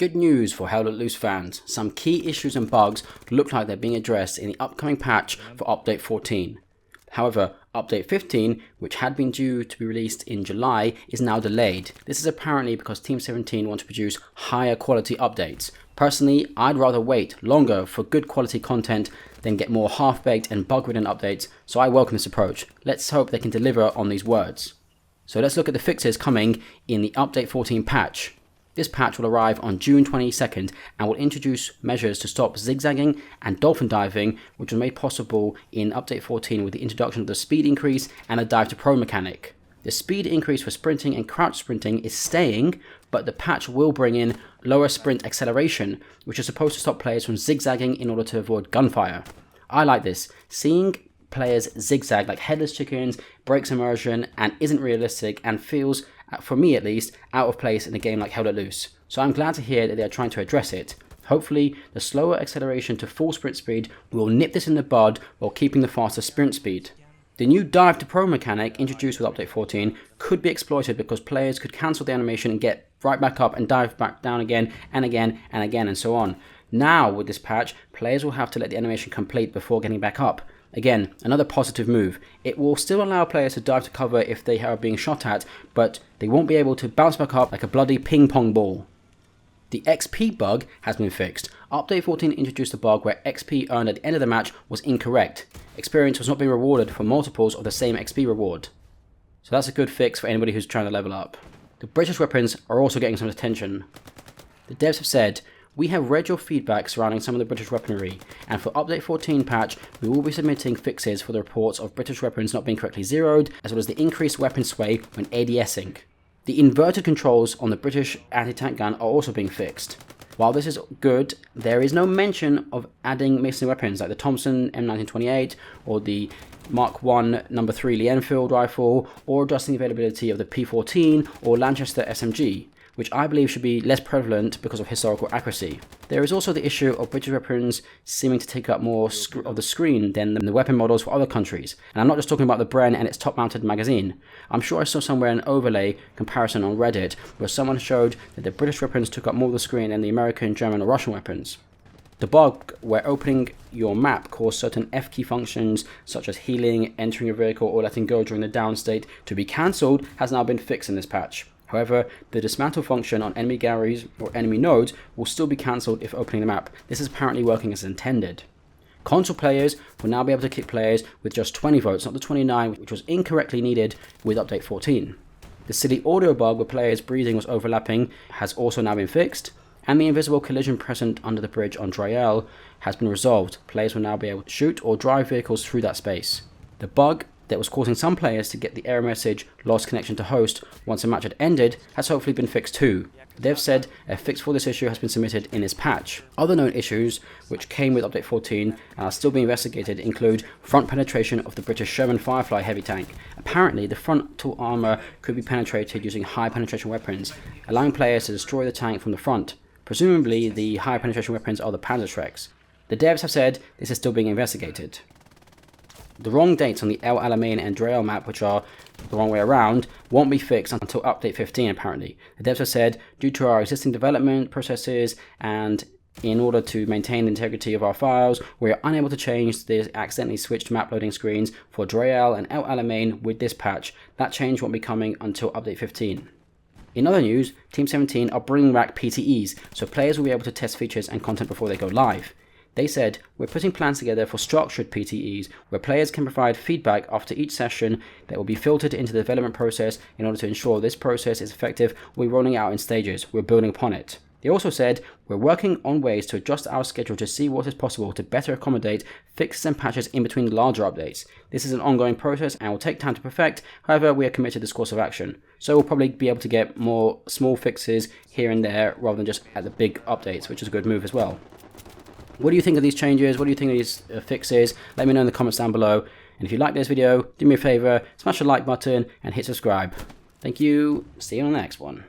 Good news for Hell Let Loose fans. Some key issues and bugs look like they're being addressed in the upcoming patch for Update 14. However, Update 15, which had been due to be released in July, is now delayed. This is apparently because Team 17 want to produce higher quality updates. Personally, I'd rather wait longer for good quality content than get more half-baked and bug-ridden updates, so I welcome this approach. Let's hope they can deliver on these words. So let's look at the fixes coming in the Update 14 patch. This patch will arrive on June 22nd and will introduce measures to stop zigzagging and dolphin diving, which was made possible in Update 14 with the introduction of the speed increase and a dive to pro mechanic. The speed increase for sprinting and crouch sprinting is staying, but the patch will bring in lower sprint acceleration, which is supposed to stop players from zigzagging in order to avoid gunfire. I like this. Seeing players zigzag like headless chickens breaks immersion and isn't realistic and feels, for me at least, out of place in a game like Hell Let Loose. So I'm glad to hear that they are trying to address it. Hopefully, the slower acceleration to full sprint speed will nip this in the bud while keeping the faster sprint speed. The new dive to pro mechanic introduced with Update 14 could be exploited because players could cancel the animation and get right back up and dive back down again and again and again and so on. Now with this patch, players will have to let the animation complete before getting back up. Again, another positive move. It will still allow players to dive to cover if they are being shot at, but they won't be able to bounce back up like a bloody ping pong ball. The XP bug has been fixed. Update 14 introduced a bug where XP earned at the end of the match was incorrect. Experience was not being rewarded for multiples of the same XP reward. So that's a good fix for anybody who's trying to level up. The British weapons are also getting some attention. The devs have said, "We have read your feedback surrounding some of the British weaponry, and for Update 14 patch, we will be submitting fixes for the reports of British weapons not being correctly zeroed, as well as the increased weapon sway when ADSing. The inverted controls on the British anti-tank gun are also being fixed. While this is good, there is no mention of adding missing weapons like the Thompson M1928 or the Mark 1 No. 3 Lee Enfield rifle, or adjusting the availability of the P14 or Lanchester SMG, which I believe should be less prevalent because of historical accuracy. There is also the issue of British weapons seeming to take up more of the screen than the weapon models for other countries. And I'm not just talking about the Bren and its top-mounted magazine. I'm sure I saw somewhere an overlay comparison on Reddit where someone showed that the British weapons took up more of the screen than the American, German or Russian weapons. The bug where opening your map caused certain F key functions such as healing, entering a vehicle or letting go during the down state to be cancelled has now been fixed in this patch. However, the dismantle function on enemy galleries or enemy nodes will still be cancelled if opening the map. This is apparently working as intended. Console players will now be able to kick players with just 20 votes, not the 29 which was incorrectly needed with Update 14. The silly audio bug where players' breathing was overlapping has also now been fixed, and the invisible collision present under the bridge on Dryel has been resolved. Players will now be able to shoot or drive vehicles through that space. The bug that was causing some players to get the error message lost connection to host once a match had ended has hopefully been fixed too. They've said a fix for this issue has been submitted in this patch. Other known issues which came with Update 14 and are still being investigated include front penetration of the British Sherman Firefly heavy tank. Apparently the frontal armour could be penetrated using high penetration weapons, allowing players to destroy the tank from the front. Presumably the high penetration weapons are the Panzerschrecks. The devs have said this is still being investigated. The wrong dates on the El Alamein and Dryel map, which are the wrong way around, won't be fixed until Update 15 apparently. The devs have said, due to our existing development processes and in order to maintain the integrity of our files, we are unable to change the accidentally switched map loading screens for Dryel and El Alamein with this patch. That change won't be coming until Update 15. In other news, Team 17 are bringing back PTEs, so players will be able to test features and content before they go live. They said, "We're putting plans together for structured PTEs where players can provide feedback after each session that will be filtered into the development process in order to ensure this process is effective. We're rolling out in stages. We're building upon it." They also said, "We're working on ways to adjust our schedule to see what is possible to better accommodate fixes and patches in between larger updates. This is an ongoing process and will take time to perfect. However, we are committed to this course of action. So we'll probably be able to get more small fixes here and there rather than just at the big updates, which is a good move as well." What do you think of these changes? What do you think of these fixes? Let me know in the comments down below. And if you like this video, do me a favor, smash the like button and hit subscribe. Thank you. See you on the next one.